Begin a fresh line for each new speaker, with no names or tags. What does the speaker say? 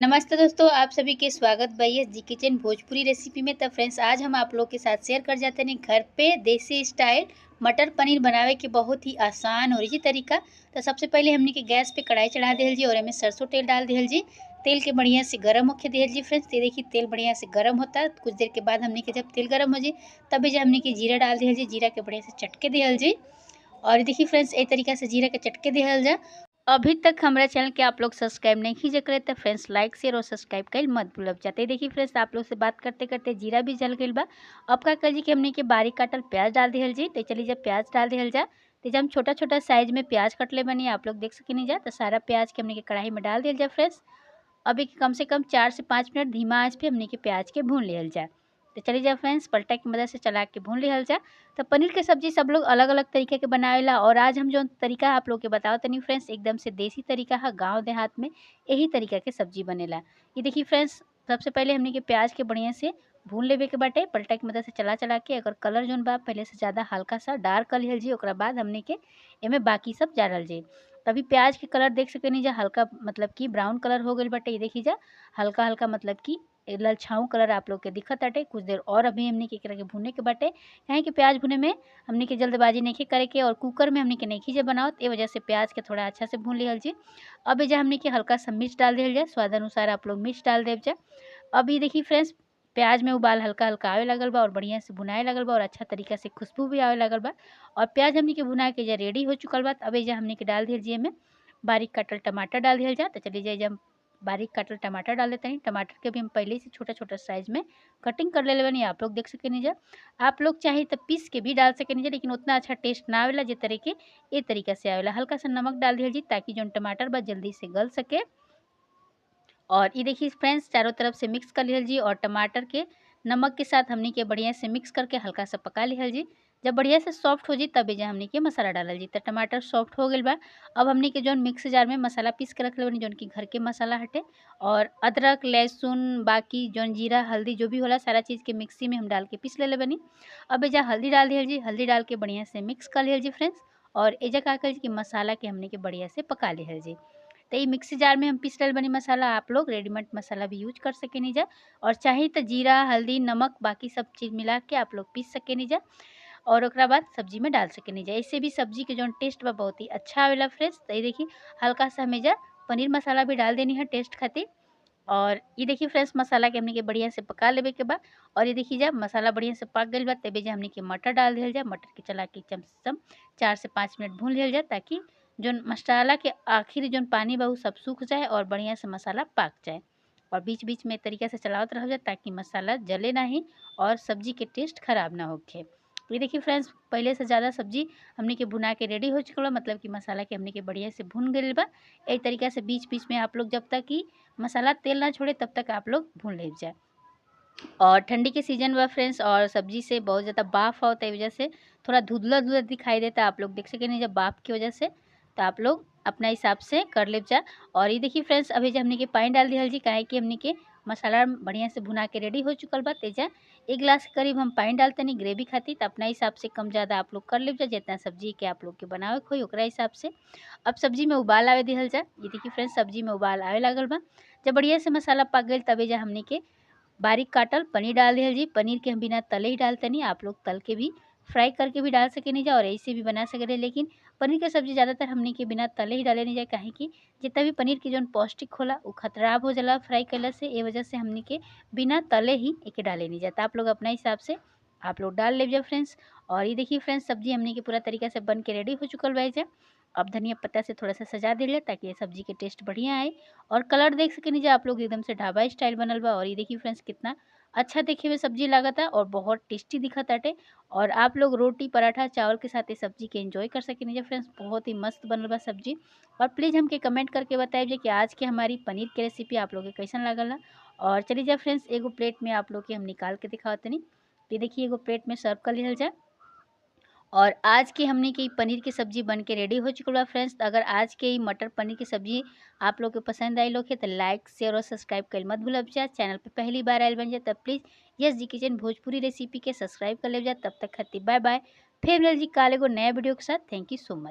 नमस्ते दोस्तों, आप सभी के स्वागत बा यस जी किचन भोजपुरी रेसिपी में। तब फ्रेंड्स आज हम आप लोग के साथ शेयर कर जाते हैं घर पे देसी स्टाइल मटर पनीर बनावे के बहुत ही आसान और इजी तरीका। तो सबसे पहले हमने के गैस पे कढ़ाई चढ़ा दिहल जी और एमे सरसों तेल डाल दिहल जी। तेल के बढ़िया से गरम होके दिहल जी फ्रेंड्स। ये देखिए तेल बढ़िया से गरम होता है। कुछ देर के बाद हमने के जब तेल गरम हो जी तभी जब हमने के जीरा डाल दिहल जी। जीरा के बढ़िया से चटके दिहल जी और देखिए फ्रेंड्स ए तरीका से जीरा के चटके दिहल जा। अभी तक हमारा चैनल के आप लोग सब्सक्राइब नहीं कीजिए करे तो फ्रेंड्स लाइक शेयर और सब्सक्राइब कर मत भूलब जाते। देखिए फ्रेंड्स आप लोग से बात करते करते जीरा भी जल गई बा। अब का कर जी कि हमने के बारीक काटल प्याज डाल दिहल जी। तो चलिए जब प्याज डाल दिहल जा तो जब हम छोटा छोटा साइज में प्याज कटले बनी आप लोग देख सके नहीं जा। तो सारा प्याज के हमने के कढ़ाई में डाल दिया जा फ्रेंड्स। अभी कम से कम 4 से 5 मिनट धीमा आंच पे हमने के प्याज के भून लिहल जा। तो चलिए जा फ्रेंड्स पलटा की मदद से चला के भून लिहल जा। तो पनीर के सब्जी सब लोग अलग अलग तरीके के बनावेला और आज हम जो तरीका आप लोग के बताओ तनी फ्रेंड्स एकदम से देसी तरीका है। गांव देहात में यही तरीका के सब्जी बनेला। ये देखिए फ्रेंड्स सबसे पहले हमने के प्याज के बढ़िया से भून लेवे के बाटे। पलटा की मदद से चला चला के अगर कलर जोन बा पहले से ज़्यादा हल्का सा डार्क कर लिहल जी। ओकरा बाद हमने के एमे बाकी सब डालल जी। तभी प्याज के कलर देख सके नहीं जा हल्का मतलब कि ब्राउन कलर हो गई बाटे। ये देखी जा हल्का हल्का मतलब कि ललछाऊ कलर आप लोग के दिखत बाटे। कुछ देर और अभी हमने के एकरा के भुने के बाटे। काहे कि प्याज भुने में हमने के जल्दबाजी नहीं करे के और कुकर में हमने के नहीं जे बनावत ए वजह से प्याज के थोड़ा अच्छा से भून लिहल जी। अब एजा हमने के हल्का सा मिर्च डाल दिहल जाए। स्वाद अनुसार आप लोग मिर्च डाल देव जा। अब ये देखिए फ्रेंड्स प्याज में उबाल हल्का हल्का आवे लगल बा और बढ़िया से भुनाए लगल बा और अच्छा तरीका से खुशबू भी आवे लगल बा और प्याज हमने के भुना के एजा रेडी हो चुकल बा। अब एजा हमने के डाल दिहल जी एमे बारीक कटल टमाटर डाल दिया जा। तो चलिए जाइए हम बारीक कटल टमाटर डाल देते हैं। टमाटर के भी हम पहले से छोटा छोटा साइज में कटिंग कर ले बनी आप लोग देख सके नहीं जा। आप लोग चाहे तो पीस के भी डाल सके नहीं जा लेकिन उतना अच्छा टेस्ट ना आवेला जे तरीके ये तरीका से आवेला। हल्का सा नमक डाल दिया जी ताकि जो टमाटर बा जल्दी से गल सके। और ये देखिए फ्रेंड्स चारों तरफ से मिक्स कर लिहल जी और टमाटर के नमक के साथ हमनी के बढ़िया से मिक्स करके हल्का सा पका लिहल जी। जब बढ़िया से सॉफ्ट हो जी तब एजा हमनी के मसाला डालल जी। तो टमाटर सॉफ्ट हो गइल बा। अब हमनी के जौन मिक्स जार में मसाला पीस के रख ले बनी जौन की घर के मसाला हटे और अदरक लहसुन बाकी जौन जीरा हल्दी जो भी होला सारा चीज़ के मिक्सी में हम डाल के पीस ले बनी। अब एजा हल्दी डाल दिहल जी। हल्दी डाल के बढ़िया से मिक्स कर लिहल जी फ्रेंड्स और एजा का कर जी कि मसाला के हमनी के बढ़िया से पका लिहल जी। तो ये मिक्सी जार में हम पीस लेल बनी मसाला आप लोग रेडीमेड मसाला भी यूज कर सके नहीं जा और चाहे तो जीरा हल्दी नमक बाकी सब चीज़ मिला के आप लोग पीस सके नहीं जा और ओकरा बाद सब्जी में डाल सके नहीं जा। इससे भी सब्जी के जो टेस्ट बा बहुत ही अच्छा आवेला फ्रेश। तो ये देखिए हल्का सा हमें जा पनीर मसाला भी डाल देनी है टेस्ट खातिर। और ये देखिए फ्रेश मसाला के हमने के बढ़िया से पका लेवे के बाद और ये देखिए जब मसाला बढ़िया से पक गई बा तबे जे हमने के मटर डाल दिया जाए। मटर के चला के कम से कम 4 से 5 मिनट भून लिया जाए ताकि जो मसाला के आखिर जो पानी बा उ सब सूख जाए और बढ़िया से मसाला पक जाए। और बीच बीच में तरीका से चलावत रह जाए ताकि मसाला जले नहीं और सब्जी के टेस्ट खराब ना होके। ये देखिए फ्रेंड्स पहले से ज़्यादा सब्जी हमने के भुना के रेडी हो चुकल बा मतलब कि मसाला के हमने के बढ़िया से भून गइल बा। एक तरीका से बीच बीच में आप लोग जब तक कि मसाला तेल ना छोड़े तब तक आप लोग भून ले जाए। और ठंडी के सीजन बा फ्रेंड्स और सब्जी से बहुत ज़्यादा बाफ होता है वजह से थोड़ा धुंधला धुंधला दिखाई देता है। आप लोग देख सके नहीं जब बाफ की वजह से तो आप लोग अपना हिसाब से कर ले जा। और ये देखिए फ्रेंड्स अभी जब हमने के पानी डाल दिया जी काहे कि हमने के मसाला बढ़िया से भुना के रेडी हो चुकल बा। तेजा 1 गिलास के करीब हम पानी डालते नहीं ग्रेवी खातिर तो अपना हिसाब से कम ज़्यादा आप लोग कर ले जा जितना सब्जी के आप लोग के बनावे खोई ओकरा हिसाब से। अब सब्जी में उबाल आवे दिहल जा। ये देखिए फ्रेंड्स सब्जी में उबाल आवे लागल बा। जब बढ़िया से मसाला पक गई तबे जा हमने के बारीक काटल पनीर डाल दिया जी। पनीर के हम बिना तले ही डालते नहीं आप लोग तल के भी फ्राई करके भी डाल सके नहीं जा और ऐसे भी बना सके रहे। लेकिन पनीर के सब्जी ज़्यादातर हमने के बिना तले ही डाले नहीं जाए काहे कि जितना भी पनीर के जो पौष्टिक होला वो खराब हो जाला फ्राई कैला से। ये वजह से हमने के बिना तले ही एके डाले नहीं जाता। आप लोग अपना हिसाब से आप लोग डाल ले जाए फ्रेंड्स। और ये देखिए फ्रेंड्स सब्जी हमने के पूरा तरीका से बन के रेडी हो चुकल बा। जा अब धनिया पत्ता से थोड़ा सा सजा दे ले ताकि ये सब्जी के टेस्ट बढ़िया आए और कलर देख सके नहीं जा आप लोग एकदम से ढाबा स्टाइल बनल बा। और ये देखिए फ्रेंड्स कितना अच्छा देखे हुए सब्जी लागता और बहुत टेस्टी दिखत आटे। और आप लोग रोटी पराठा चावल के साथ ये सब्जी के एंजॉय कर सके नहीं फ्रेंड्स बहुत ही मस्त बनल बा सब्जी। और प्लीज़ हमके कमेंट करके बताइए कि आज के हमारी पनीर के रेसिपी आप लोग के कैसन लागल है। और चलिए जा फ्रेंड्स एगो प्लेट में आप लोग के हम निकाल के दिखावत नहीं। ये देखिए एगो प्लेट में सर्व कर लिहल जाए। और आज की हमने की पनीर की सब्ज़ी बन के रेडी हो चुकल बा फ्रेंड्स। अगर आज के ई मटर पनीर की सब्ज़ी आप लोग के पसंद आई लोग है तो लाइक शेयर और सब्सक्राइब कर मत भूलब जा। चैनल पे पहली बार आयल बन जाए तब प्लीज़ यस जी किचन भोजपुरी रेसिपी के सब्सक्राइब कर ले जा। तब तक खातिर बाय बाय। फिर मिल जी काले को नया वीडियो के साथ। Thank you so much.